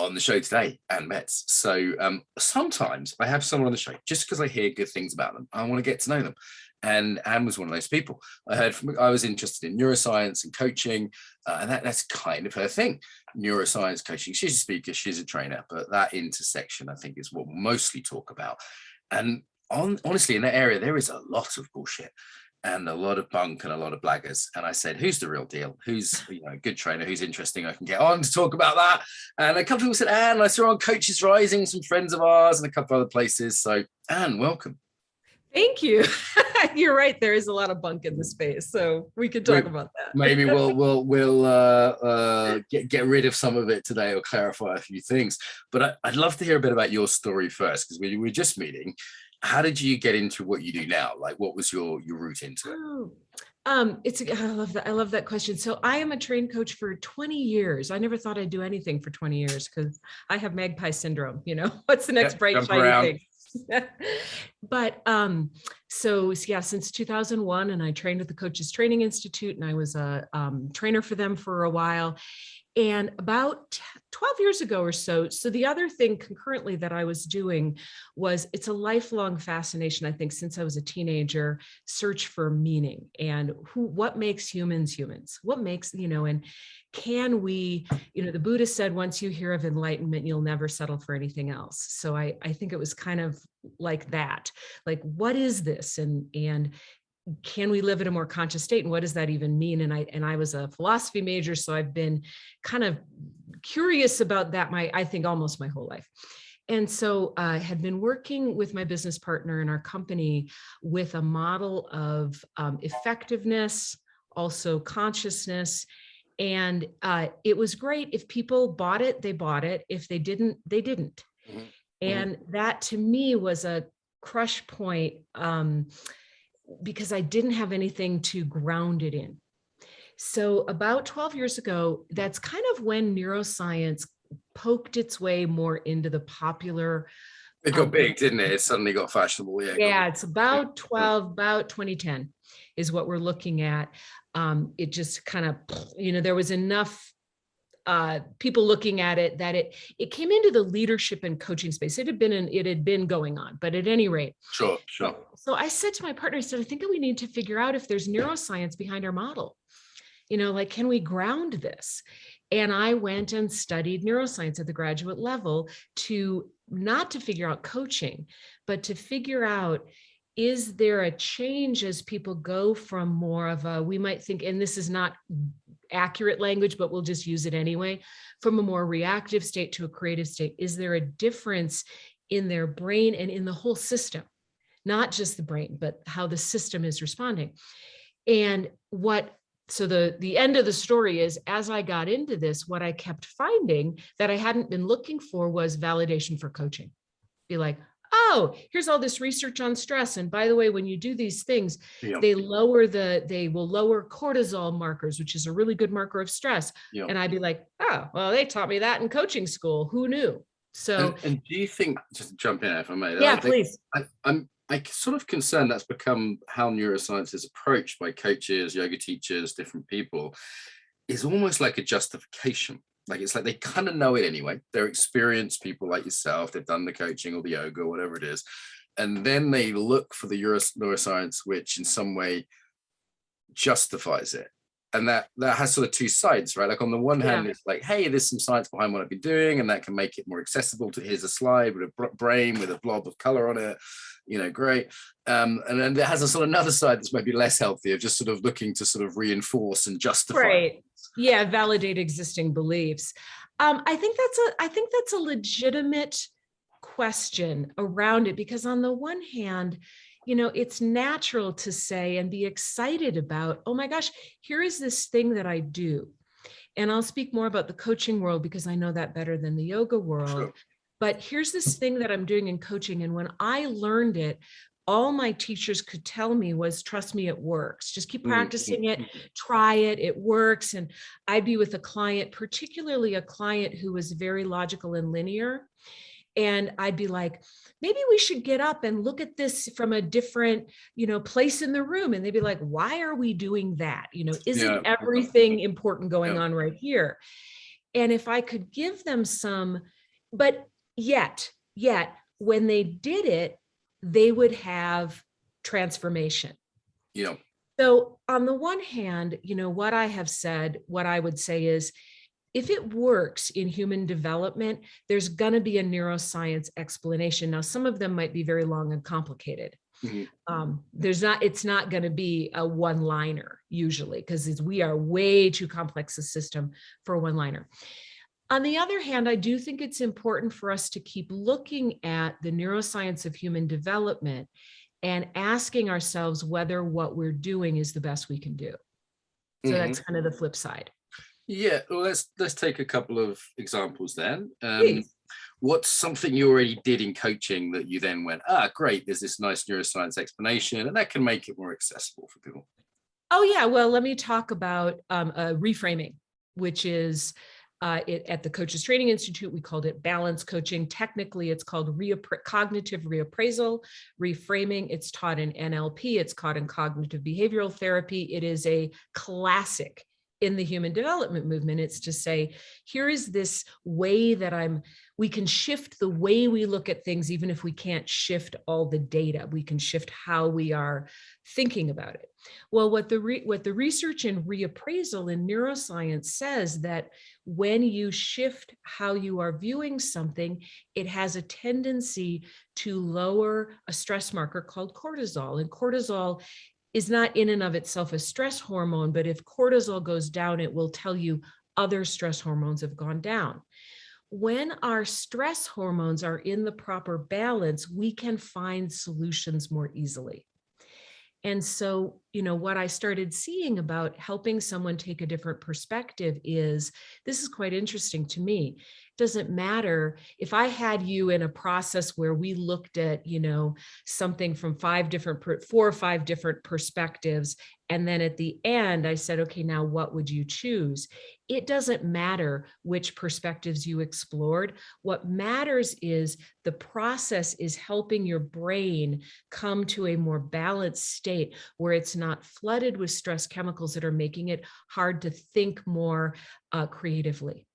on the show today, Ann Betz. So sometimes I have someone on the show just because I hear good things about them. I want to get to know them. And Anne was one of those people. I was interested in neuroscience and coaching, and that's kind of her thing. Neuroscience coaching. She's a speaker, she's a trainer, but that intersection, I think, is what we'll mostly talk about. And honestly, in that area, there is a lot of bullshit and a lot of bunk and a lot of blaggers. And I said, who's the real deal? Who's a good trainer? Who's interesting? I can get on to talk about that. And a couple of people said, Anne, I saw on Coaches Rising, some friends of ours and a couple of other places. So Anne, welcome. Thank you. You're right. There is a lot of bunk in the space, so we could talk about that. Maybe we'll get rid of some of it today or clarify a few things. But I'd love to hear a bit about your story first, because we were just meeting. How did you get into what you do now? Like, what was your route into it? I love that question. So I am a trained coach for 20 yeyears. I never thought I'd do anything for 20 years because I have magpie syndrome. What's the next bright shiny thing? But since 2001, and I trained at the Coaches Training Institute, and I was a trainer for them for a while. And about 12 years ago or so the other thing concurrently that I was doing was, it's a lifelong fascination, I think, since I was a teenager, search for meaning and what makes humans humans, what makes, and can we, the Buddha said, once you hear of enlightenment, you'll never settle for anything else. So I think it was kind of like that, like, what is this? And can we live in a more conscious state? And what does that even mean? And I was a philosophy major, so I've been kind of curious about that, I think almost my whole life. And so I had been working with my business partner in our company with a model of effectiveness, also consciousness. And it was great. If people bought it, they bought it. If they didn't, they didn't. Mm-hmm. And that to me was a crush point, because I didn't have anything to ground it in. So about 12 years ago, that's kind of when neuroscience poked its way more into the popular. It got big, didn't it? It suddenly got fashionable. Yeah, it's about 2010 is what we're looking at. It just kind of, there was enough people looking at it that it came into the leadership and coaching space. It had been going on, but at any rate. Sure. So I said to my partner, I said, I think we need to figure out if there's neuroscience behind our model. Can we ground this? And I went and studied neuroscience at the graduate level not to figure out coaching, but to figure out, is there a change as people go from more of a, we might think, and this is not accurate language, but we'll just use it anyway, from a more reactive state to a creative state? Is there a difference in their brain and in the whole system? Not just the brain, but how the system is responding. And so the end of the story is, as I got into this, what I kept finding that I hadn't been looking for was validation for coaching. Be like, oh, here's all this research on stress. And by the way, when you do these things, they will lower cortisol markers, which is a really good marker of stress. And I'd be like, oh, well, they taught me that in coaching school. Who knew? So, and do you think, just jump in if I may? Yeah, please. I'm sort of concerned that's become how neuroscience is approached by coaches, yoga teachers, different people, is almost like a justification. Like, it's like they kind of know it anyway. They're experienced people like yourself. They've done the coaching or the yoga, or whatever it is. And then they look for the neuroscience, which in some way justifies it. And that has sort of two sides, right? Like, on the one hand, it's like, hey, there's some science behind what I've been doing, and that can make it more accessible to, here's a slide with a brain with a blob of color on it, great. And then there has a sort of another side that's maybe less healthy, of just sort of looking to sort of reinforce and justify. Right. Yeah, validate existing beliefs. I think that's a legitimate question around it, because on the one hand, it's natural to say and be excited about, oh my gosh, here is this thing that I do. And I'll speak more about the coaching world because I know that better than the yoga world. Sure. But here's this thing that I'm doing in coaching. And when I learned it, all my teachers could tell me was, trust me, it works. Just keep practicing it, try it, it works. And I'd be with a client, particularly a client who was very logical and linear. And I'd be like, maybe we should get up and look at this from a different, place in the room. And they'd be like, why are we doing that? Isn't everything important going on right here? And if I could give them some, but yet, when they did it, they would have transformation. Yeah. So on the one hand, what I have said, what I would say is, if it works in human development, there's going to be a neuroscience explanation. Now, some of them might be very long and complicated. It's not going to be a one-liner usually, because we are way too complex a system for a one-liner. On the other hand, I do think it's important for us to keep looking at the neuroscience of human development and asking ourselves whether what we're doing is the best we can do. So that's kind of the flip side. Yeah, well, let's take a couple of examples then. Please. What's something you already did in coaching that you then went, great, there's this nice neuroscience explanation, and that can make it more accessible for people? Oh, yeah. Well, let me talk about reframing, which is at the Coaches Training Institute, we called it balance coaching. Technically, it's called cognitive reappraisal. Reframing, it's taught in NLP. It's taught in cognitive behavioral therapy. It is a classic in the human development movement. It's to say, here is this way that we can shift the way we look at things, even if we can't shift all the data. We can shift how we are thinking about it. Well, what the research in reappraisal in neuroscience says, that when you shift how you are viewing something, it has a tendency to lower a stress marker called cortisol. And cortisol is not in and of itself a stress hormone, but if cortisol goes down, it will tell you other stress hormones have gone down. When our stress hormones are in the proper balance, we can find solutions more easily. And so, what I started seeing about helping someone take a different perspective is, this is quite interesting to me. It doesn't matter if I had you in a process where we looked at, something from 4 or 5 different perspectives. And then at the end, I said, okay, now what would you choose? It doesn't matter which perspectives you explored. What matters is the process is helping your brain come to a more balanced state where it's not flooded with stress chemicals that are making it hard to think more creatively.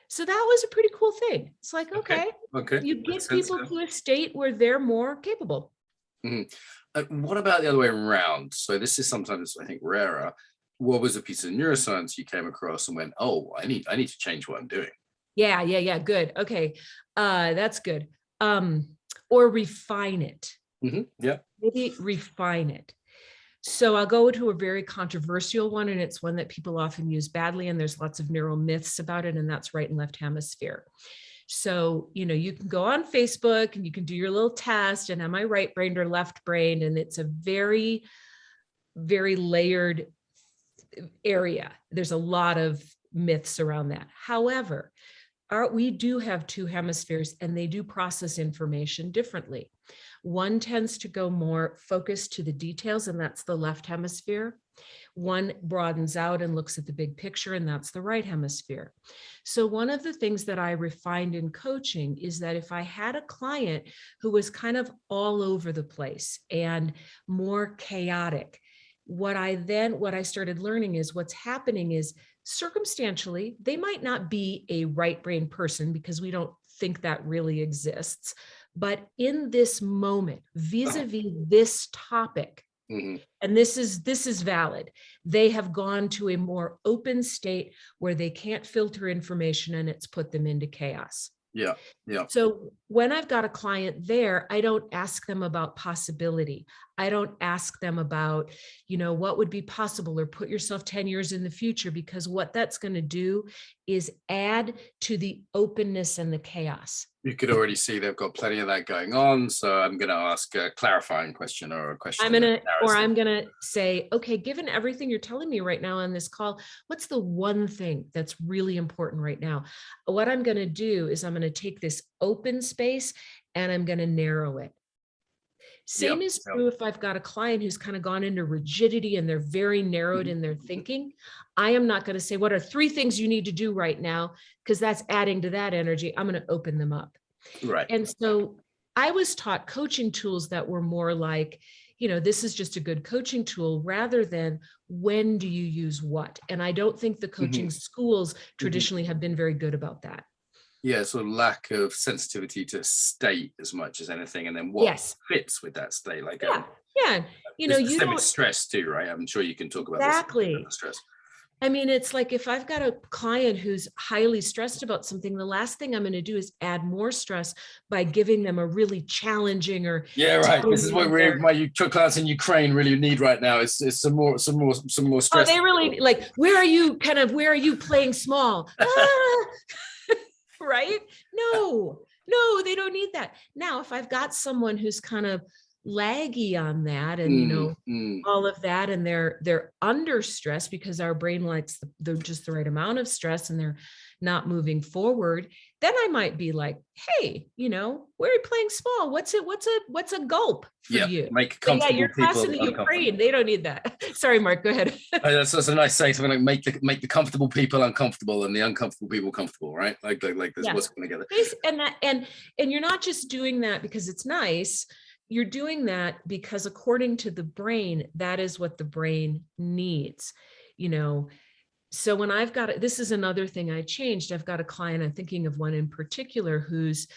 So that was a pretty cool thing. It's like, okay. You get people to a state where they're more capable. What about the other way around? So this is sometimes, I think, rarer. What was a piece of neuroscience you came across and went, oh, I need to change what I'm doing? Yeah. Good. Okay. That's good. Or refine it. Yeah. Maybe refine it. So I'll go to a very controversial one, and it's one that people often use badly, and there's lots of neuro myths about it, and that's right and left hemisphere. So, you can go on Facebook and you can do your little test, and am I right-brained or left-brained? And it's a very, very layered area. There's a lot of myths around that. However, we do have 2 hemispheres, and they do process information differently. One tends to go more focused to the details, and that's the left hemisphere. One broadens out and looks at the big picture, and that's the right hemisphere. So one of the things that I refined in coaching is that if I had a client who was kind of all over the place and more chaotic, what I started learning is what's happening is, circumstantially, they might not be a right brain person because we don't think that really exists. But in this moment, vis-a-vis this topic, and this is valid, they have gone to a more open state where they can't filter information, and it's put them into chaos. Yeah. So when I've got a client there, I don't ask them about possibility. I don't ask them about, what would be possible, or put yourself 10 years in the future, because what that's going to do is add to the openness and the chaos. You could already see they've got plenty of that going on. So I'm going to ask a clarifying question, or a question. I'm going to say, okay, given everything you're telling me right now on this call, what's the one thing that's really important right now? What I'm going to do is I'm going to take this open space and I'm going to narrow it. Same is true if I've got a client who's kind of gone into rigidity and they're very narrowed in their thinking. I am not going to say, what are 3 things you need to do right now? Because that's adding to that energy. I'm going to open them up. Right. And so I was taught coaching tools that were more like, this is just a good coaching tool rather than when do you use what? And I don't think the coaching schools traditionally have been very good about that. Yeah, sort of lack of sensitivity to state as much as anything, and then what fits with that state. Like, yeah, you don't stress too, right? I'm sure you can talk about exactly this stress. I mean, it's like if I've got a client who's highly stressed about something, the last thing I'm going to do is add more stress by giving them a really challenging or This is what my clients in Ukraine really need right now. Is some more stress. Oh, they really like. Where are you playing small? Right? No, they don't need that. Now, if I've got someone who's kind of laggy on that and all of that, and they're under stress because our brain likes just the right amount of stress and they're not moving forward, then I might be like, hey, where are you playing small? What's a gulp for you? Make comfortable you're crossing the Ukraine. They don't need that. Sorry, Mark, go ahead. That's a nice say, something like make the comfortable people uncomfortable and the uncomfortable people comfortable, right? Like there's what's going together. And you're not just doing that because it's nice. You're doing that because according to the brain, that is what the brain needs, So when this is another thing I changed. I've got a client, I'm thinking of one in particular, who's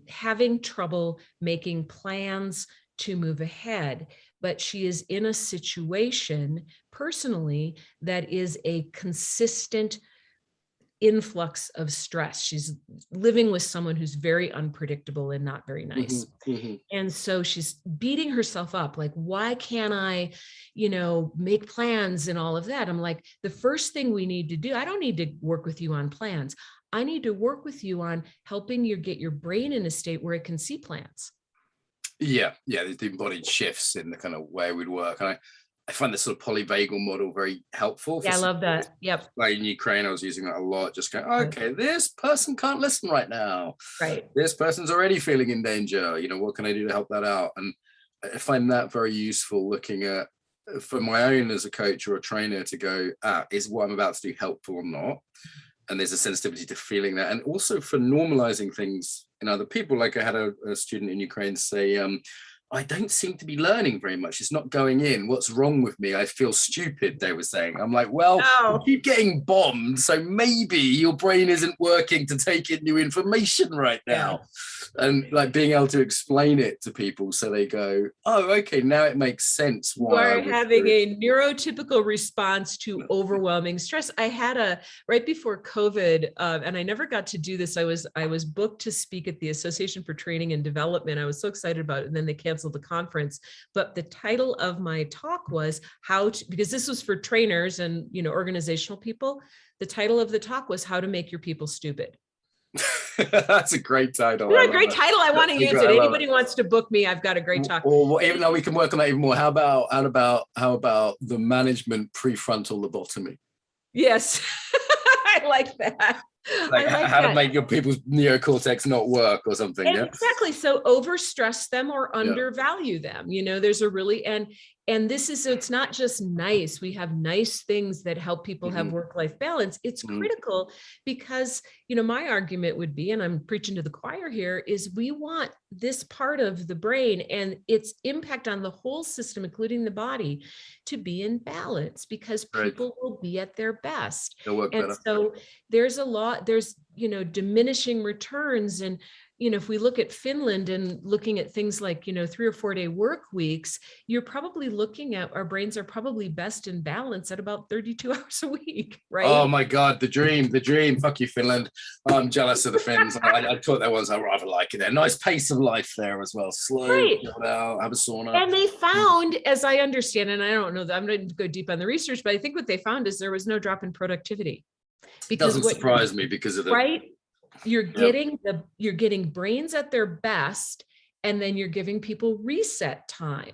having trouble making plans to move ahead, but she is in a situation personally that is a consistent influx of stress. She's living with someone who's very unpredictable and not very nice. And so she's beating herself up. Like, why can't I, make plans and all of that? I'm like, the first thing we need to do, I don't need to work with you on plans. I need to work with you on helping you get your brain in a state where it can see plans. Yeah. The embodied shifts in the kind of way we'd work. And I find this sort of polyvagal model very helpful. Yeah, I love that. Yep. Like in Ukraine, I was using that a lot. Just going, okay, this person can't listen right now. Right. This person's already feeling in danger. What can I do to help that out? And I find that very useful looking at, for my own as a coach or a trainer, to go, is what I'm about to do helpful or not? And there's a sensitivity to feeling that. And also for normalizing things in other people. Like I had a student in Ukraine say, I don't seem to be learning very much. It's not going in. What's wrong with me? I feel stupid, they were saying. I'm like, well, you keep getting bombed, so maybe your brain isn't working to take in new information right now. And like being able to explain it to people so they go, oh, okay, now it makes sense why you are having a neurotypical response to overwhelming stress. I had right before COVID, and I never got to do this. I was booked to speak at the Association for Training and Development. I was so excited about it, and then they canceled the conference. But the title of my talk was because this was for trainers and organizational people. The title of the talk was How to Make Your People Stupid. That's a great title. A great title. I want to use it. Anybody wants to book me, I've got a great talk. Or even though we can work on that even more. How about the management prefrontal lobotomy? Yes. I like that. Like how to make your people's neocortex not work or something. Exactly. So overstress them or undervalue them. There's a really, and this is, so it's not just nice. We have nice things that help people have work-life balance. It's critical because, my argument would be, and I'm preaching to the choir here, is we want this part of the brain and its impact on the whole system, including the body, to be in balance because people will be at their best. They'll work better. So there's diminishing returns. And, if we look at Finland and looking at things like, 3 or 4 day work weeks, you're probably looking at, our brains are probably best in balance at about 32 hours a week, right? Oh my God, the dream. Fuck you, Finland. I'm jealous of the Finns. I thought there was, I rather like it there. Nice pace of life there as well. Slow, out, have a sauna. And they found, as I understand, and I don't know, I'm not going to go deep on the research, but I think what they found is there was no drop in productivity. Because it doesn't surprise me because of the you're getting brains at their best, and then you're giving people reset time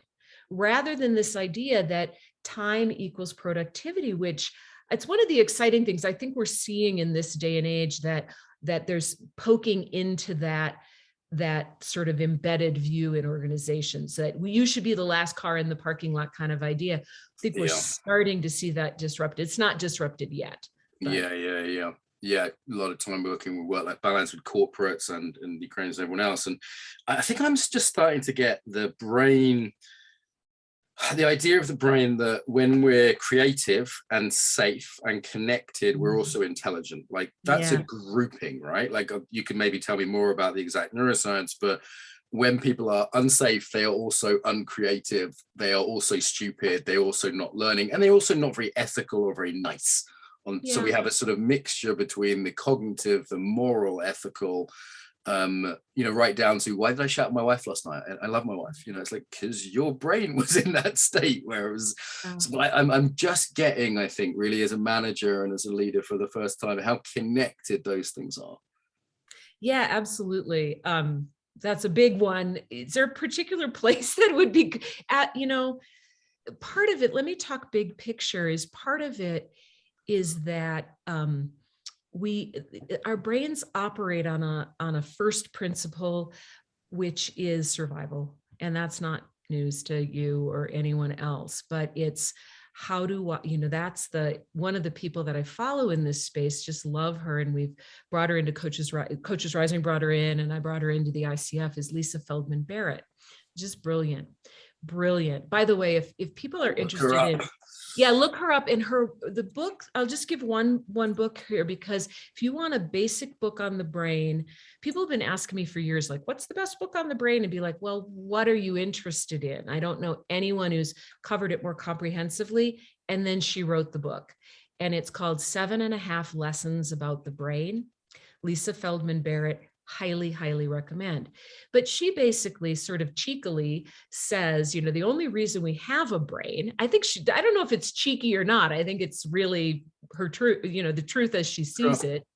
rather than this idea that time equals productivity, which it's one of the exciting things I think we're seeing in this day and age, that there's poking into that sort of embedded view in organizations that you should be the last car in the parking lot kind of idea. I think we're starting to see that disrupted. It's not disrupted yet. But. Yeah, a lot of time working with work-life balance with corporates and Ukrainians and everyone else. And I think I'm just starting to get the brain The idea of the brain that when we're creative and safe and connected, we're also intelligent. Like that's a grouping, right? Like you can maybe tell me more about the exact neuroscience, but when people are unsafe, they are also uncreative. They are also stupid. They're also not learning, and they're also not very ethical or very nice. So we have a sort of mixture between the cognitive, the moral, ethical, right down to, why did I shout at my wife last night? I love my wife. It's like, because your brain was in that state where it was. So I'm just getting, I think, really as a manager and as a leader for the first time, how connected those things are. Yeah, absolutely. That's a big one. Is there a particular place that would be at, part of it, let me talk big picture, is part of it is that our brains operate on a first principle, which is survival. And that's not news to you or anyone else, but it's that's one of the people that I follow in this space, just love her. And we've brought her into Coaches Rising, brought her in, and I brought her into the ICF, is Lisa Feldman Barrett. Just brilliant. By the way, if people are interested in, look her up. In the book, I'll just give one book here, because if you want a basic book on the brain, people have been asking me for years, like, what's the best book on the brain? And be like, well, what are you interested in? I don't know anyone who's covered it more comprehensively. And then she wrote the book, and it's called 7.5 Lessons About the Brain. Lisa Feldman Barrett, highly recommend. But she basically sort of cheekily says, the only reason we have a brain, I don't know if it's cheeky or not. I think it's really her truth, the truth as she sees it.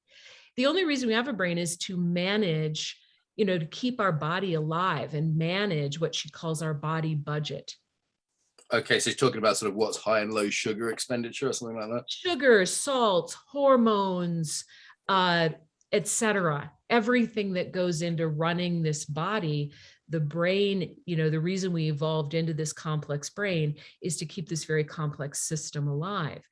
The only reason we have a brain is to manage, to keep our body alive and manage what she calls our body budget. Okay, so she's talking about sort of what's high and low sugar expenditure or something like that? Sugar, salt, hormones, etc. Everything that goes into running this body. The brain, the reason we evolved into this complex brain is to keep this very complex system alive.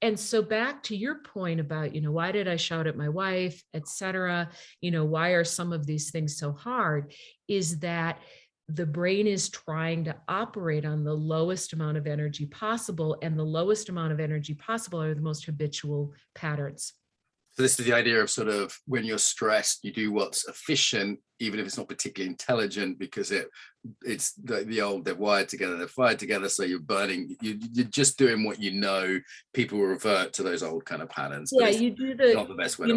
And so back to your point about, why did I shout at my wife, etc. Why are some of these things so hard, is that the brain is trying to operate on the lowest amount of energy possible, and the lowest amount of energy possible are the most habitual patterns. So this is the idea of sort of, when you're stressed, you do what's efficient, even if it's not particularly intelligent, because it's the old, they're wired together, they're fired together. So you're you're just doing what people will revert to those old kind of patterns. Yeah, you do not the best way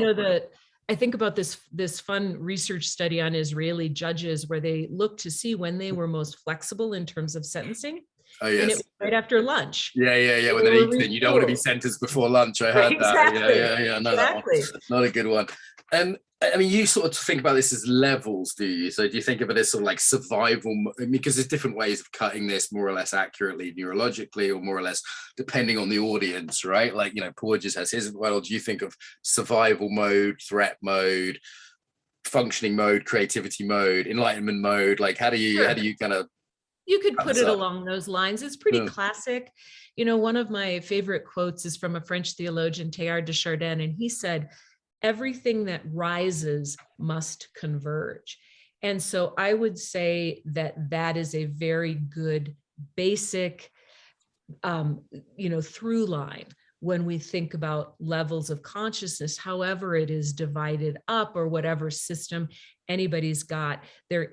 I think about this fun research study on Israeli judges, where they looked to see when they were most flexible in terms of sentencing. Oh, yes. And it was right after lunch. Yeah. When they're eating, you don't want to be sentenced before lunch. I heard exactly. that. Yeah. No, exactly. That one. Not a good one. And I mean, you sort of think about this as levels, do you? So do you think of it as sort of like survival? Because there's different ways of cutting this more or less accurately neurologically, or more or less depending on the audience, right? Like, Paul just has his. Well, do you think of survival mode, threat mode, functioning mode, creativity mode, enlightenment mode? Like, how do you kind of? You could put it along those lines. It's pretty classic. One of my favorite quotes is from a French theologian, Teilhard de Chardin, and he said, everything that rises must converge. And so I would say that is a very good basic, through line when we think about levels of consciousness, however it is divided up, or whatever system anybody's got. There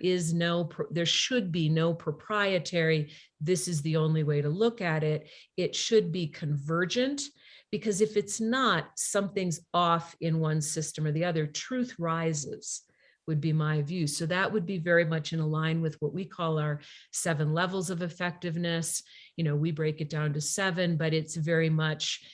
should be no proprietary, this is the only way to look at it. It should be convergent, because if it's not, something's off in one system or the other. Truth rises, would be my view. So that would be very much in line with what we call our 7 levels of effectiveness. We break it down to 7, but it's very much,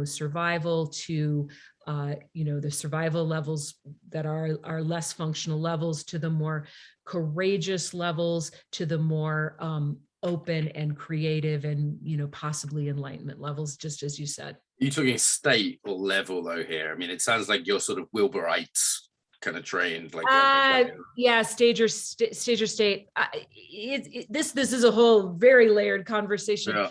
survival to, the survival levels that are less functional levels, to the more courageous levels, to the more open and creative and, possibly enlightenment levels, just as you said. Are you talking state or level though here? I mean, it sounds like you're sort of Wilburites kind of trained, like stage or state. This is a whole very layered conversation.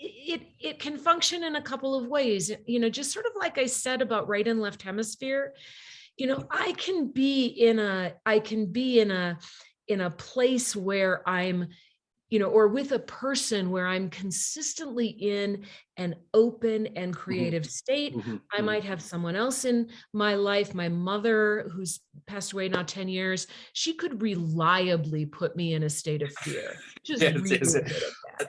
It can function in a couple of ways, just sort of like I said about right and left hemisphere. I can be in a place where I'm or with a person where I'm consistently in an open and creative state. I might have someone else in my life, my mother, who's passed away now 10 years, she could reliably put me in a state of fear. Just really good at that.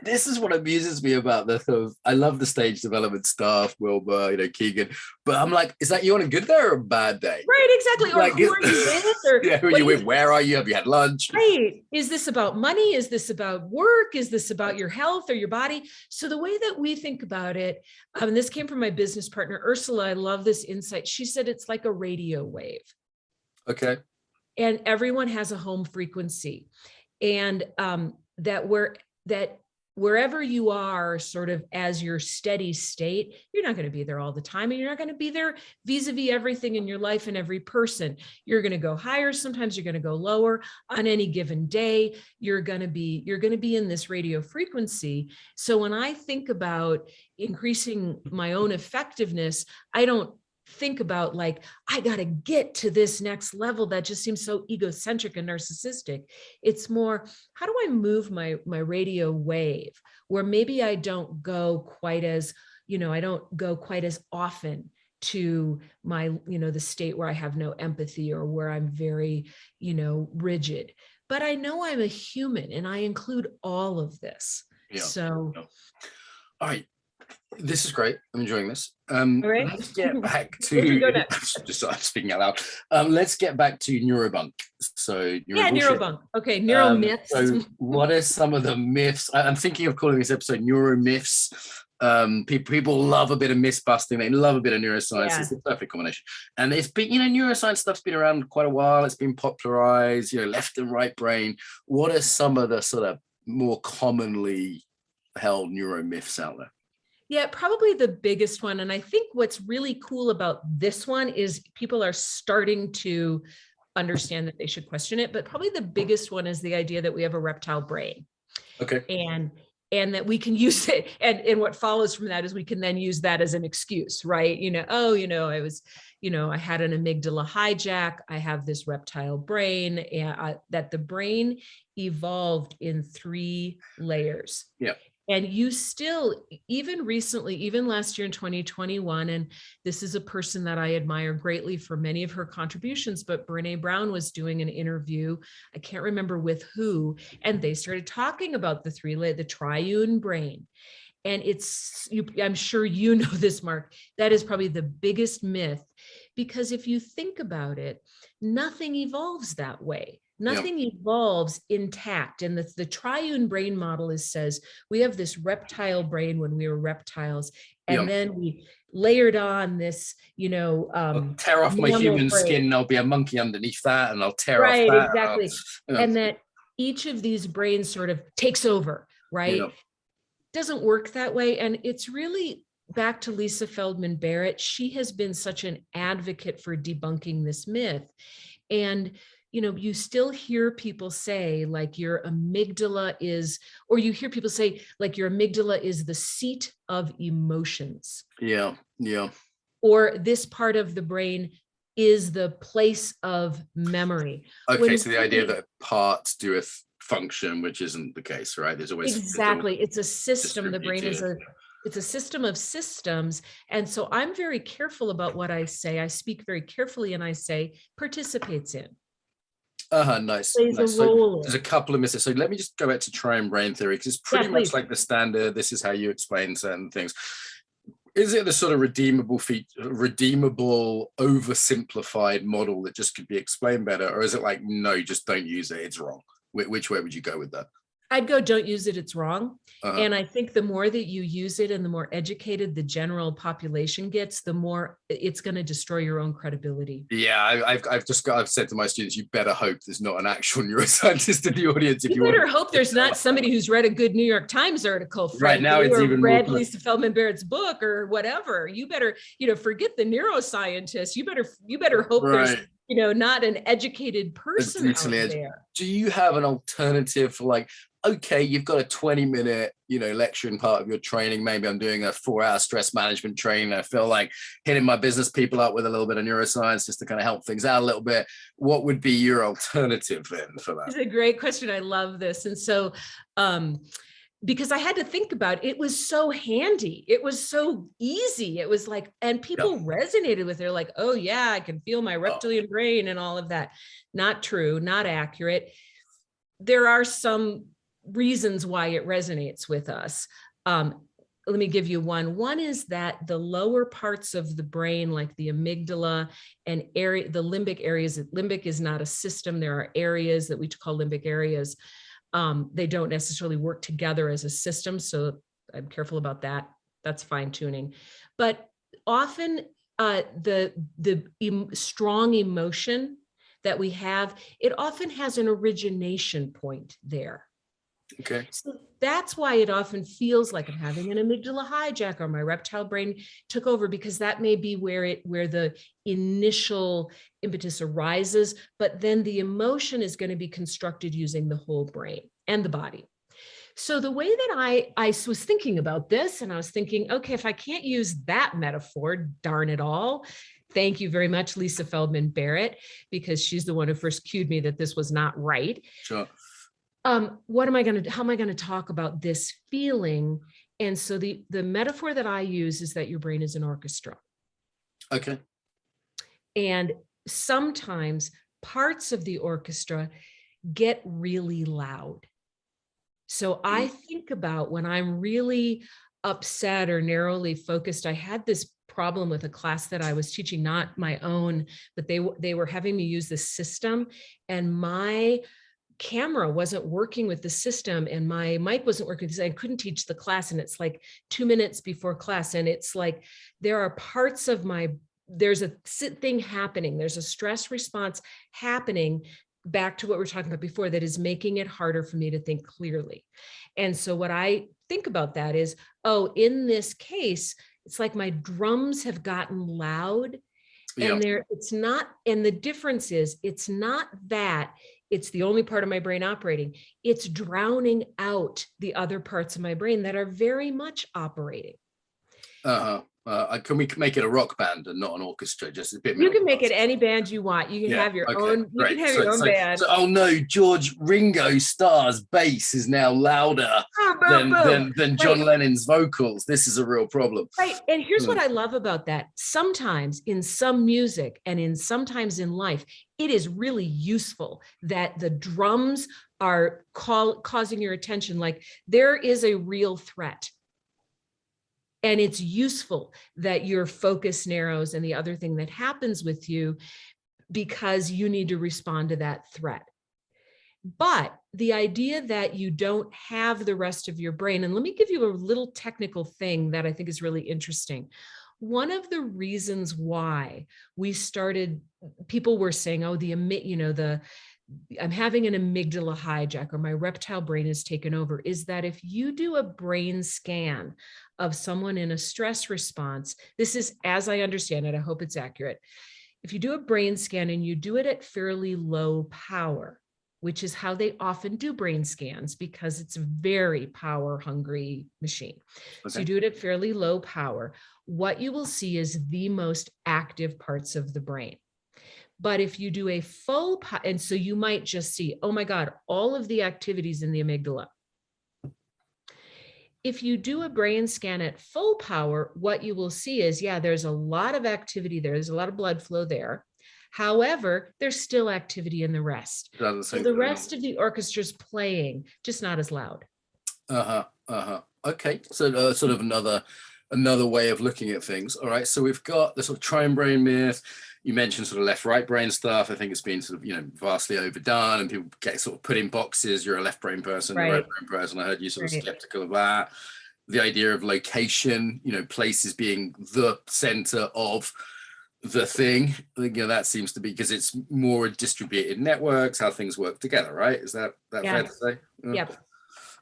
This is what amuses me about the sort of, I love the stage development stuff, Wilbur, Keegan, but I'm like, is that you on a good day or a bad day? Right, exactly. Or like, who are you with? Or who are you with? Where are you? Have you had lunch? Right. Is this about money? Is this about work? Is this about your health or your body? So the way that we think about it, and this came from my business partner, Ursula, I love this insight. She said, it's like a radio wave. Okay. And everyone has a home frequency. And that wherever you are sort of as your steady state, you're not going to be there all the time. And you're not going to be there vis-a-vis everything in your life and every person. You're going to go higher. Sometimes you're going to go lower on any given day. You're going to be in this radio frequency. So when I think about increasing my own effectiveness, I don't think about like, I got to get to this next level that just seems so egocentric and narcissistic. It's more, how do I move my radio wave where maybe I don't go quite as, I don't go quite as often to my, the state where I have no empathy or where I'm very, rigid, but I know I'm a human and I include all of this. Yeah. So. Yeah. All right. This is great. I'm enjoying this. Right. Let's get back to just speaking out loud. Let's get back to neurobunk. So neurobunk. Okay, neuro myths. So what are some of the myths? I'm thinking of calling this episode neuro myths. People love a bit of myth busting. They love a bit of neuroscience. Yeah. It's the perfect combination. And it's been, neuroscience stuff's been around quite a while. It's been popularized. Left and right brain. What are some of the sort of more commonly held neuro myths out there? Yeah, probably the biggest one. And I think what's really cool about this one is people are starting to understand that they should question it. But probably the biggest one is the idea that we have a reptile brain. Okay. And that we can use it. And what follows from that is we can then use that as an excuse, right? I was, I had an amygdala hijack. I have this reptile brain, and that the brain evolved in 3 layers. Yeah. And you still, even recently, even last year in 2021, and this is a person that I admire greatly for many of her contributions, but Brené Brown was doing an interview, I can't remember with who, and they started talking about the triune brain. And I'm sure you know this, Mark, that is probably the biggest myth, because if you think about it, nothing evolves that way. Nothing evolves intact. And the triune brain model says we have this reptile brain when we were reptiles, and then we layered on this, I'll tear off my human skin, and I'll be a monkey underneath that, and I'll tear off that. Right, exactly. And that each of these brains sort of takes over, right? Doesn't work that way. And it's really back to Lisa Feldman Barrett. She has been such an advocate for debunking this myth. And you still hear people say like your amygdala is, or you hear people say like your amygdala is the seat of emotions. Yeah. Yeah. Or this part of the brain is the place of memory. Okay. So the idea that parts do a function, which isn't the case, right? There's always. Exactly. It's a system. The brain is it's a system of systems. And so I'm very careful about what I say. I speak very carefully and I say participates in. Nice. So there's a couple of myths. So let me just go back to triune brain theory, because it's pretty much like the standard. This is how you explain certain things. Is it the sort of redeemable, oversimplified model that just could be explained better? Or is it like, no, just don't use it, it's wrong? Which way would you go with that? I'd go, don't use it, it's wrong. And I think the more that you use it and the more educated the general population gets, the more it's going to destroy your own credibility. Yeah, I've said to my students, you better hope there's not an actual neuroscientist in the audience. You better hope there's not somebody who's read a good New York Times article, right now, it's even read Lisa Feldman Barrett's book or whatever. You better, forget the neuroscientist. You better hope there's not an educated person out there. Do you have an alternative for like, okay, you've got a 20-minute, lecturing part of your training. Maybe I'm doing a 4-hour stress management training. I feel like hitting my business people up with a little bit of neuroscience just to kind of help things out a little bit. What would be your alternative then for that? It's a great question. I love this. And so, because I had to think about it, it was so handy. It was so easy. It was like, and people resonated with it. They're like, oh yeah, I can feel my reptilian brain and all of that. Not true, not accurate. There are some reasons why it resonates with us. Let me give you one. One is that the lower parts of the brain, like the amygdala and the limbic areas, limbic is not a system. There are areas that we call limbic areas. They don't necessarily work together as a system. So I'm careful about that. That's fine tuning. But often the strong emotion that we have, it often has an origination point there. Okay. So that's why it often feels like I'm having an amygdala hijack or my reptile brain took over, because that may be where the initial impetus arises, but then the emotion is going to be constructed using the whole brain and the body. So the way that I was thinking about this, and I was thinking, okay, if I can't use that metaphor, darn it all. Thank you very much, Lisa Feldman Barrett, because she's the one who first cued me that this was not right. Sure. How am I going to talk about this feeling? And so the metaphor that I use is that your brain is an orchestra. Okay. And sometimes parts of the orchestra get really loud. So I think about when I'm really upset or narrowly focused. I had this problem with a class that I was teaching, not my own, but they were having me use this system, and my camera wasn't working with the system and my mic wasn't working because I couldn't teach the class. And it's like 2 minutes before class. And it's like, there are parts of there's a thing happening. There's a stress response happening, back to what we were talking about before, that is making it harder for me to think clearly. And so what I think about that is, in this case, it's like my drums have gotten loud. And the difference is, it's not that it's the only part of my brain operating. It's drowning out the other parts of my brain that are very much operating. Can we make it a rock band and not an orchestra? Just a bit. You can make it any band you want. You can have your own. You can have your own band. So, oh no, George Ringo Starr's bass is now louder than John Lennon's vocals. This is a real problem. Right. And here's what I love about that. Sometimes in some music and sometimes in life, it is really useful that the drums are causing your attention. Like there is a real threat. And it's useful that your focus narrows and the other thing that happens with you, because you need to respond to that threat. But the idea that you don't have the rest of your brain, and let me give you a little technical thing that I think is really interesting. One of the reasons why people were saying, I'm having an amygdala hijack or my reptile brain is taken over, is that if you do a brain scan of someone in a stress response, this is, as I understand it, I hope it's accurate. If you do a brain scan and you do it at fairly low power, which is how they often do brain scans because it's a very power hungry machine. Okay. So you do it at fairly low power. What you will see is the most active parts of the brain. But if you do a full, and so you might just see, oh my God, all of the activities in the amygdala. If you do a brain scan at full power, what you will see is, there's a lot of activity there. There's a lot of blood flow there. However, there's still activity in the rest. So the rest of the orchestra is playing, just not as loud. Okay, so sort of another way of looking at things. All right, so we've got the sort of triune brain myth. You mentioned sort of left-right brain stuff. I think it's been sort of, vastly overdone, and people get sort of put in boxes. You're a left brain person, you're a right brain person. I heard you sort of skeptical of that. The idea of location, places being the center of the thing. I think, that seems to be because it's more distributed networks, how things work together, right? Is that fair to say? Yep.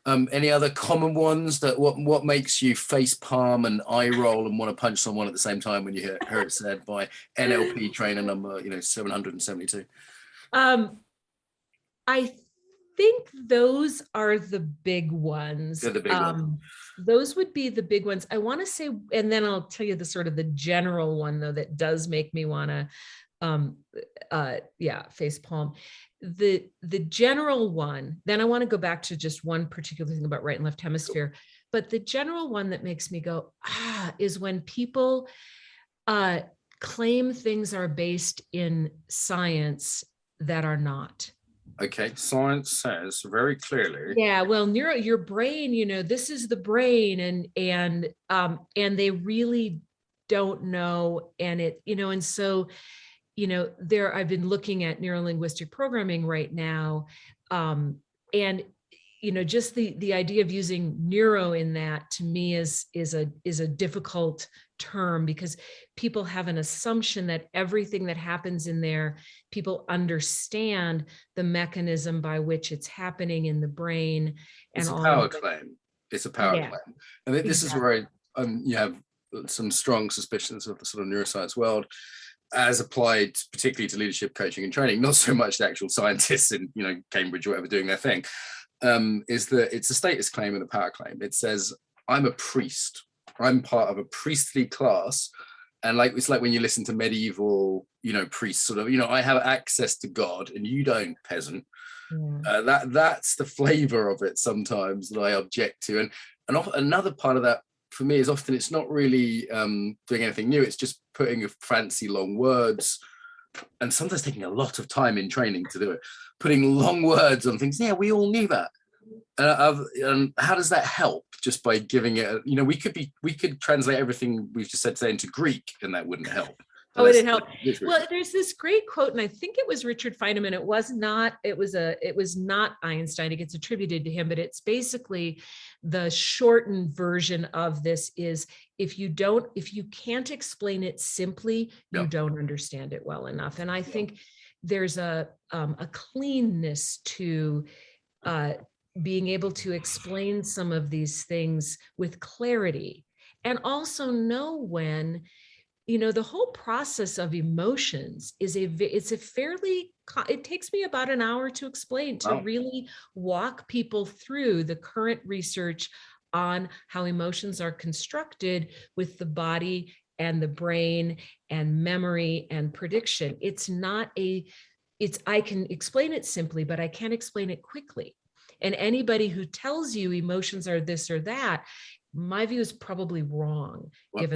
Any other common ones that what makes you face palm and eye roll and want to punch someone at the same time when you hear it said by NLP trainer number 772? I think those are the big ones. They're the big ones. Those would be the big ones. I want to say, and then I'll tell you the sort of the general one though that does make me want to face palm. The general one, then I want to go back to just one particular thing about right and left hemisphere, but the general one that makes me go, is when people claim things are based in science that are not. Okay, science says very clearly. Yeah, well, your brain, this is the brain, and they really don't know, and and so, I've been looking at neuro-linguistic programming right now, and just the idea of using neuro in that to me is a difficult term, because people have an assumption that everything that happens in there, people understand the mechanism by which it's happening in the brain. It's a power claim. It's a power claim. And this is where you have some strong suspicions of the sort of neuroscience world as applied particularly to leadership coaching and training, not so much the actual scientists in Cambridge or whatever doing their thing, is that it's a status claim and a power claim. It says, I'm a priest. I'm part of a priestly class. And it's like when you listen to medieval, priests sort of, I have access to God and you don't, peasant. Yeah. That's the flavor of it sometimes that I object to. And another part of that for me is often it's not really doing anything new. It's just putting fancy long words, and sometimes taking a lot of time in training to do it, putting long words on things. Yeah, we all knew that. And how does that help? Just by giving it, we could translate everything we've just said today into Greek, and that wouldn't help. Oh, it didn't help. Well, there's this great quote, and I think it was Richard Feynman. It was not Einstein. It gets attributed to him, but it's basically the shortened version of this is, if you can't explain it simply, you don't understand it well enough. And I think there's a cleanness to being able to explain some of these things with clarity, and also know when, the whole process of emotions it takes me about an hour to explain, to really walk people through the current research on how emotions are constructed with the body and the brain and memory and prediction. I can explain it simply, but I can't explain it quickly. And anybody who tells you emotions are this or that, my view is probably wrong. Well,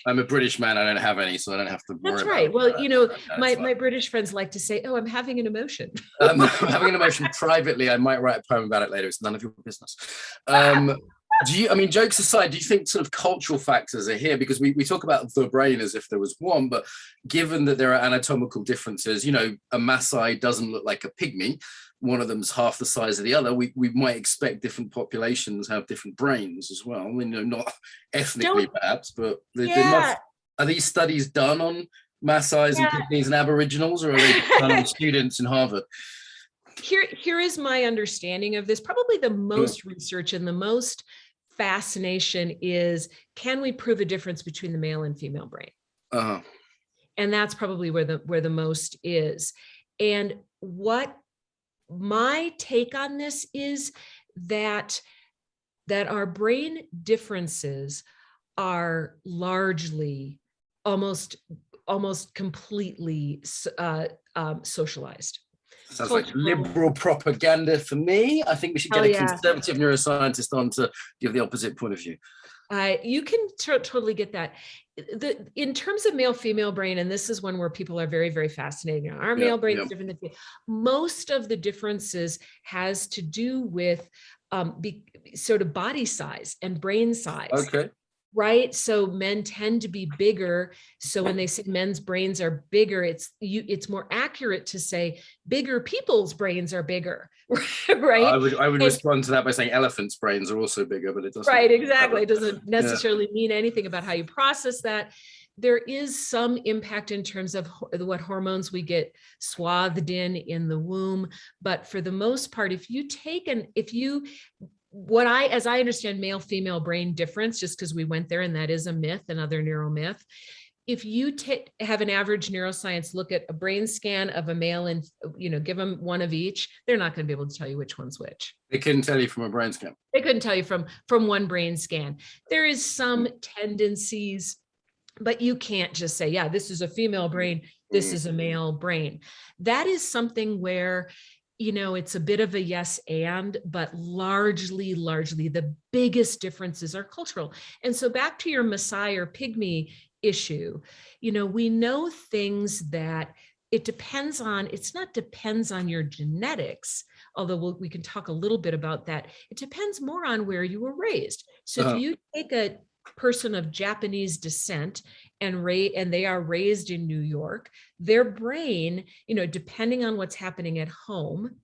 I'm a British man. I don't have any, so I don't have to worry. That's right. Well, my British friends like to say, "Oh, I'm having an emotion." I'm having an emotion privately. I might write a poem about it later. It's none of your business. Jokes aside, do you think sort of cultural factors are here? Because we talk about the brain as if there was one, but given that there are anatomical differences, a Maasai doesn't look like a pygmy. One of them's half the size of the other. We might expect different populations have different brains as well. Not ethnically perhaps, but are these studies done on Maasais and Pygmies and Aboriginals, or are they done on students in Harvard? Here is my understanding of this. Probably the most research and the most fascination is, can we prove a difference between the male and female brain? And that's probably where the most is. And what my take on this is that our brain differences are largely, almost completely socialized. Sounds like liberal propaganda for me. I think we should get a conservative neuroscientist on to give the opposite point of view. You can totally get that. In terms of male-female brain, and this is one where people are very, very fascinated. Our male brain is different than female. Most of the differences has to do with sort of body size and brain size. Okay. Right. So men tend to be bigger. So when they say men's brains are bigger, it's more accurate to say bigger people's brains are bigger. Right. I would respond to that by saying elephants' brains are also bigger, but it doesn't. Right. Exactly. It doesn't necessarily mean anything about how you process that. There is some impact in terms of what hormones we get swathed in the womb. But for the most part, if you as I understand male female brain difference, just because we went there and that is a myth, another neuro myth. If you have an average neuroscience look at a brain scan of a male and, give them one of each, they're not going to be able to tell you which one's which. They couldn't tell you from a brain scan. They couldn't tell you from one brain scan. There is some tendencies, but you can't just say, yeah, this is a female brain, this is a male brain. That is something where, it's a bit of a yes and, but largely the biggest differences are cultural. And so back to your Maasai or pygmy issue, we know things that it depends on your genetics, although we can talk a little bit about that. It depends more on where you were raised. So if you take a person of Japanese descent and they are raised in New York, their brain, depending on what's happening at home,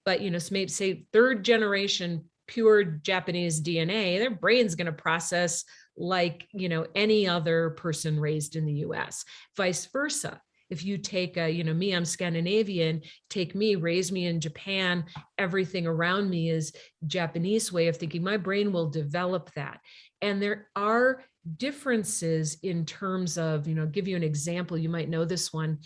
but, so maybe say third generation pure Japanese DNA, their brain's going to process like, any other person raised in the US. Vice versa. If you take me, I'm Scandinavian, take me, raise me in Japan, everything around me is Japanese way of thinking, my brain will develop that. And there are differences in terms of, give you an example, you might know this one,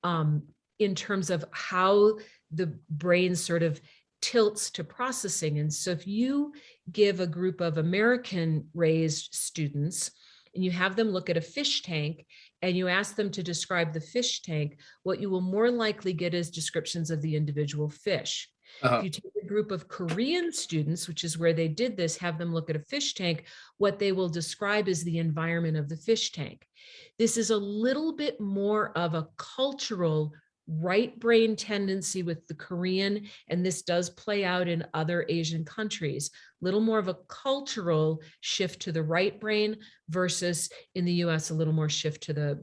in terms of how the brain sort of tilts to processing. And so if you give a group of American raised students and you have them look at a fish tank and you ask them to describe the fish tank, what you will more likely get is descriptions of the individual fish. If you take a group of Korean students, which is where they did this, have them look at a fish tank, what they will describe is the environment of the fish tank. This is a little bit more of a cultural right brain tendency with the Korean, and this does play out in other Asian countries, little more of a cultural shift to the right brain versus in the US, a little more shift to the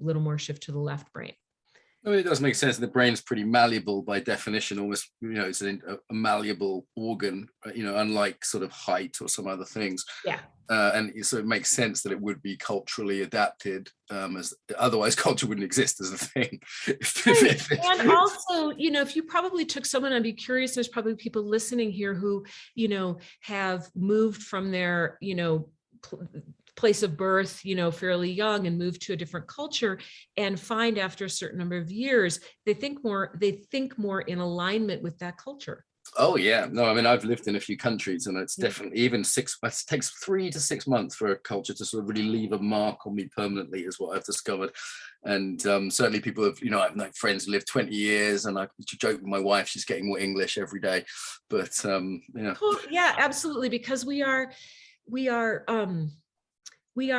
left brain. I mean, it does make sense. The brain's pretty malleable by definition, almost, it's a malleable organ, unlike sort of height or some other things. Yeah. And so it makes sense that it would be culturally adapted, as otherwise culture wouldn't exist as a thing. And also, if you probably took someone, I'd be curious, there's probably people listening here who, have moved from their, place of birth, fairly young and move to a different culture and find after a certain number of years, they think more in alignment with that culture. Oh yeah, no, I mean, I've lived in a few countries and it's definitely it takes 3 to 6 months for a culture to sort of really leave a mark on me permanently is what I've discovered. And certainly people have, I've known friends who live 20 years and I joke with my wife, she's getting more English every day, but yeah, absolutely. Because we are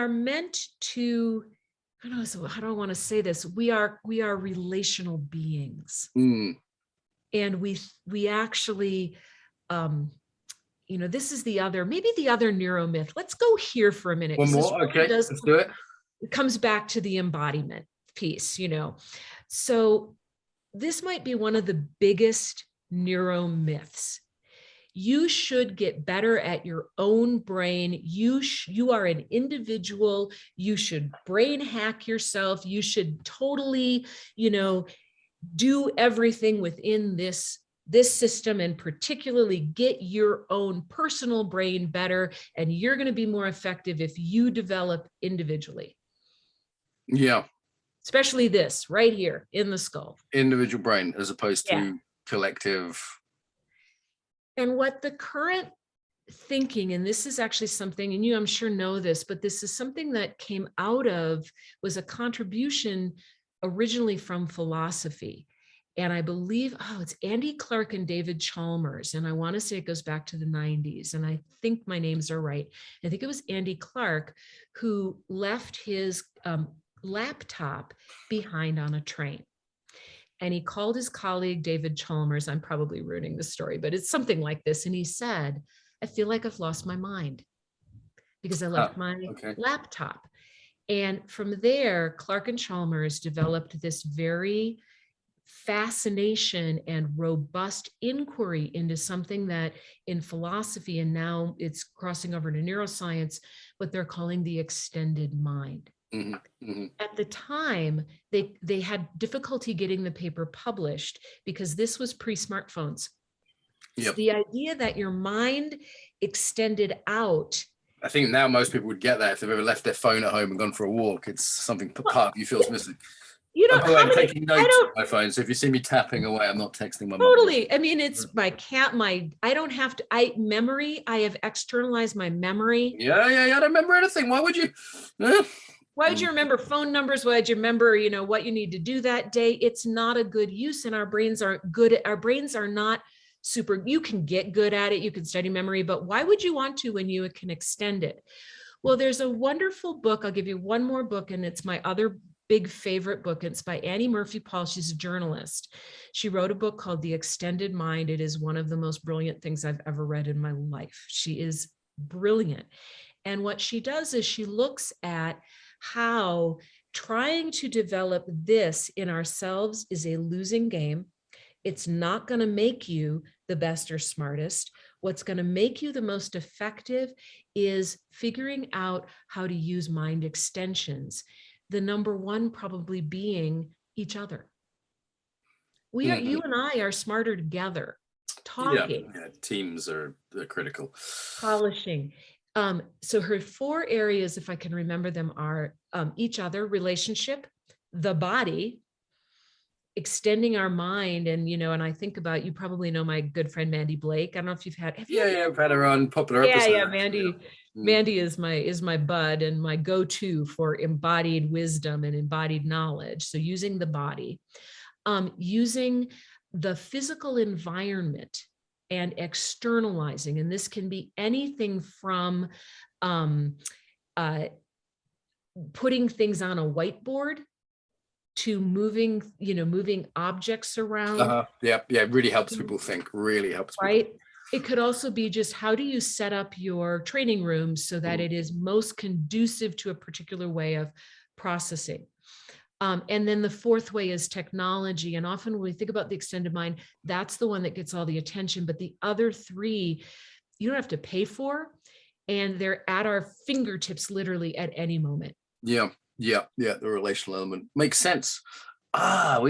meant to, I don't know, so how do I want to say this? We are relational beings. And we actually, this is maybe the other neuro myth. Let's go here for a minute. One more, okay, let's do it. It comes back to the embodiment piece, So this might be one of the biggest neuro myths. You should get better at your own brain. You are an individual. You should brain hack yourself. You should totally, do everything within this system and particularly get your own personal brain better. And you're going to be more effective if you develop individually. Yeah. Especially this right here in the skull. Individual brain as opposed to collective. And what the current thinking, and this is actually something, and you I'm sure know this, but this is something that came out of, was a contribution originally from philosophy. And I believe, it's Andy Clark and David Chalmers. And I want to say it goes back to the 90s. And I think my names are right. I think it was Andy Clark who left his laptop behind on a train. And he called his colleague, David Chalmers. I'm probably ruining the story, but it's something like this. And he said, I feel like I've lost my mind because I left my laptop. And from there, Clark and Chalmers developed this very fascination and robust inquiry into something that in philosophy, and now it's crossing over to neuroscience, what they're calling the extended mind. At the time, they had difficulty getting the paper published because this was pre-smartphones. It's the idea that your mind extended out. I think now most people would get that if they've ever left their phone at home and gone for a walk. It's something part of you feels missing. You don't. I'm taking notes on my phone, so if you see me tapping away, I'm not texting my mom. Totally. I mean, it's my cat. I don't have to. I have externalized my memory. Yeah. I don't remember anything. Why would you? Why would you remember phone numbers? Why would you remember, what you need to do that day? It's not a good use, and our brains aren't good. Our brains are not super. You can get good at it. You can study memory, but why would you want to when you can extend it? Well, there's a wonderful book. I'll give you one more book, and it's my other big favorite book. It's by Annie Murphy Paul. She's a journalist. She wrote a book called The Extended Mind. It is one of the most brilliant things I've ever read in my life. She is brilliant. And what she does is she looks at how trying to develop this in ourselves is a losing game. It's not going to make you the best or smartest. What's going to make you the most effective is figuring out how to use mind extensions. The number one probably being each other. We are, you and I are smarter together, talking. Yeah, teams are critical. Polishing. So her 4 areas, if I can remember them, are each other, relationship, the body, extending our mind. And, and I think about, you probably know my good friend, Mandy Blake. I don't know if you've had, I've had her on popular episodes. Yeah, Mandy. Mandy is my bud and my go-to for embodied wisdom and embodied knowledge. So using the body, using the physical environment and externalizing. And this can be anything from putting things on a whiteboard to moving objects around. Yeah, it really helps people think, right? It could also be just, how do you set up your training room so that it is most conducive to a particular way of processing? And then the 4th way is technology. And often when we think about the extended mind, that's the one that gets all the attention. But the other 3, you don't have to pay for, and they're at our fingertips literally at any moment. Yeah. The relational element makes sense. We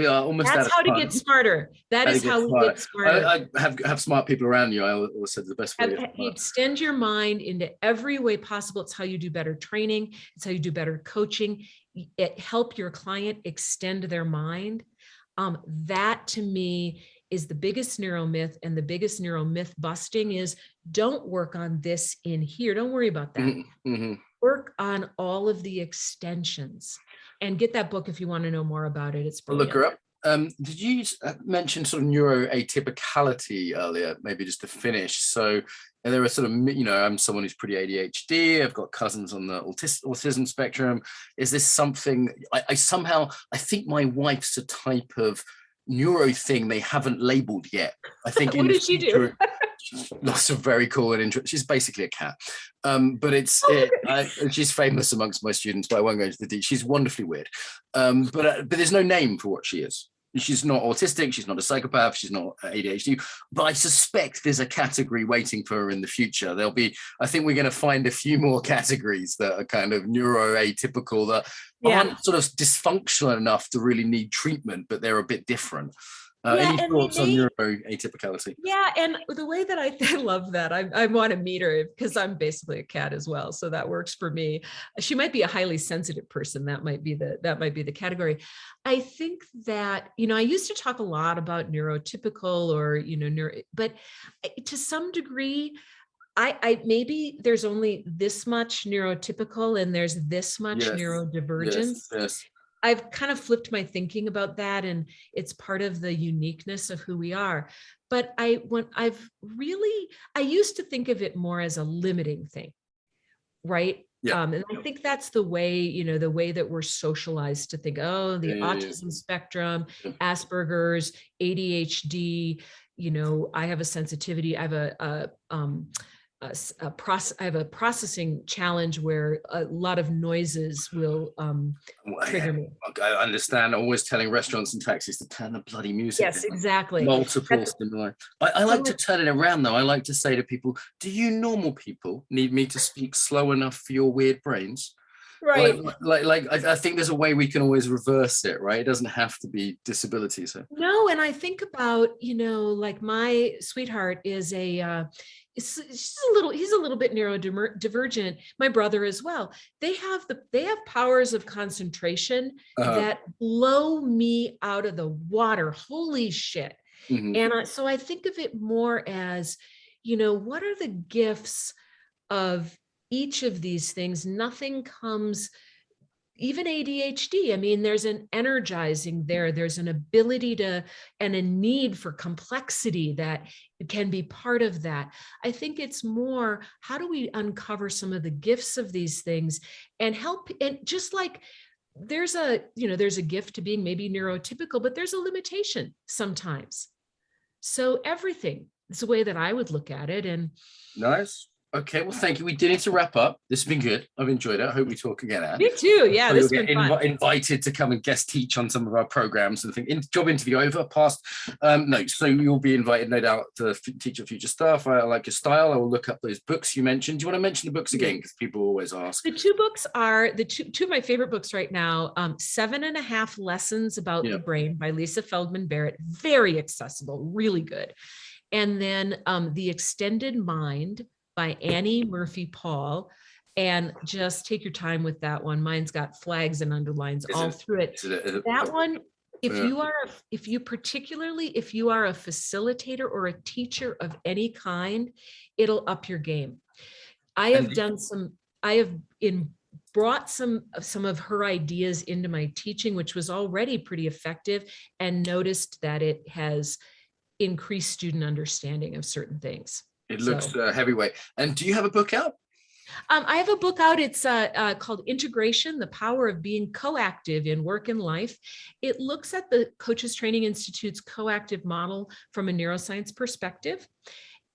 are almost. That's how to get smarter. That is how we get smarter. I have smart people around you. I always said the best way. Extend your mind into every way possible. It's how you do better training. It's how you do better coaching. It help your client extend their mind. That to me is the biggest neuro myth, and the biggest neuro myth busting is, don't work on this in here. Don't worry about that. Work on all of the extensions. And get that book if you want to know more about it. It's brilliant. Look her up. Did you mention sort of neuroatypicality earlier? Maybe just to finish. So there are sort of, I'm someone who's pretty ADHD. I've got cousins on the autism spectrum. Is this something I think my wife's a type of neuro thing they haven't labeled yet. I think. What did she do? Lots of very cool and interesting. She's basically a cat, but she's famous amongst my students. But I won't go into the details. She's wonderfully weird, but there's no name for what she is. She's not autistic. She's not a psychopath. She's not ADHD. But I suspect there's a category waiting for her in the future. I think we're going to find a few more categories that are kind of neuroatypical, that aren't sort of dysfunctional enough to really need treatment, but they're a bit different. Any thoughts on neuroatypicality? Yeah, and the way that I love that, I want to meet her because I'm basically a cat as well, so that works for me. She might be a highly sensitive person. That might be the category. I think that I used to talk a lot about neurotypical or but to some degree, I maybe there's only this much neurotypical and there's this much neurodivergence. Yes. I've kind of flipped my thinking about that, and it's part of the uniqueness of who we are. But I used to think of it more as a limiting thing, right? Yeah. And I think that's the way, the way that we're socialized to think, autism spectrum, Asperger's, ADHD, I have a sensitivity, I have I have a processing challenge where a lot of noises will trigger me. I understand. Always telling restaurants and taxis to turn the bloody music. Yes, exactly. Multiple stimuli. I like to turn it around though. I like to say to people, do you normal people need me to speak slow enough for your weird brains? Right. I think there's a way we can always reverse it, right? It doesn't have to be disability. So No, and I think about, like my sweetheart is he's a little bit neurodivergent. My brother as well. They have powers of concentration that blow me out of the water. Holy shit. Mm-hmm. And so I think of it more as, what are the gifts of each of these things? Nothing comes, even ADHD. I mean, there's an energizing there. There's an ability and a need for complexity that can be part of that. I think it's more, how do we uncover some of the gifts of these things and help? And just like there's a gift to being maybe neurotypical, but there's a limitation sometimes. So everything is the way that I would look at it. And nice. Okay, well, thank you. We did need to wrap up. This has been good. I've enjoyed it. I hope we talk again, Ann. Me too. Yeah, this has been fun. Invited to come and guest teach on some of our programs and think. Job interview over, past. No, so you'll be invited, no doubt, to teach your future stuff. I like your style. I will look up those books you mentioned. Do you want to mention the books again? Because people always ask. The two books are two of my favorite books right now. 7.5 Lessons About the Brain by Lisa Feldman Barrett. Very accessible, really good. And then The Extended Mind by Annie Murphy Paul, and just take your time with that one. Mine's got flags and underlines all through it. That one, if you are a facilitator or a teacher of any kind, it'll up your game. I have brought some of her ideas into my teaching, which was already pretty effective, and noticed that it has increased student understanding of certain things. It looks heavyweight. And do you have a book out? I have a book out. It's called Integration, The Power of Being Coactive in Work and Life. It looks at the Coaches Training Institute's coactive model from a neuroscience perspective.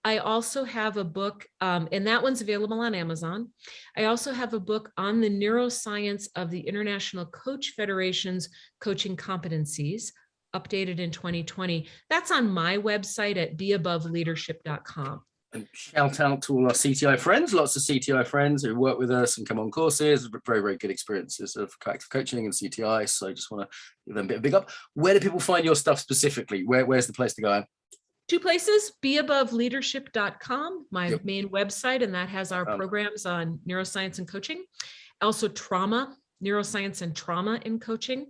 I also have a book, and that one's available on Amazon. I also have a book on the neuroscience of the International Coach Federation's coaching competencies, updated in 2020. That's on my website at beaboveleadership.com. And shout out to all our CTI friends, lots of CTI friends who work with us and come on courses, very, very good experiences of coactive coaching and CTI. So I just want to give them a bit of big up. Where do people find your stuff specifically? Where's the place to go? Two places, beaboveleadership.com, my main website, and that has our programs on neuroscience and coaching. Also trauma, neuroscience and trauma in coaching.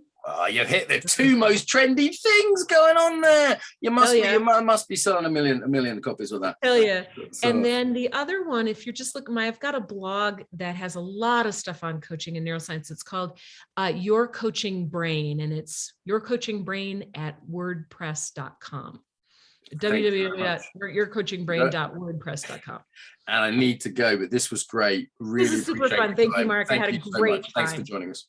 You hit the two most trendy things going on there. You must be selling a million copies of that. Hell yeah. So, and then the other one, if you're just looking, I've got a blog that has a lot of stuff on coaching and neuroscience. It's called Your Coaching Brain, and it's yourcoachingbrain@wordpress.com. www.yourcoachingbrain.wordpress.com. And I need to go, but this was great. Really, this is super fun. Thank you, Mark. I had a great time. Thanks for joining us.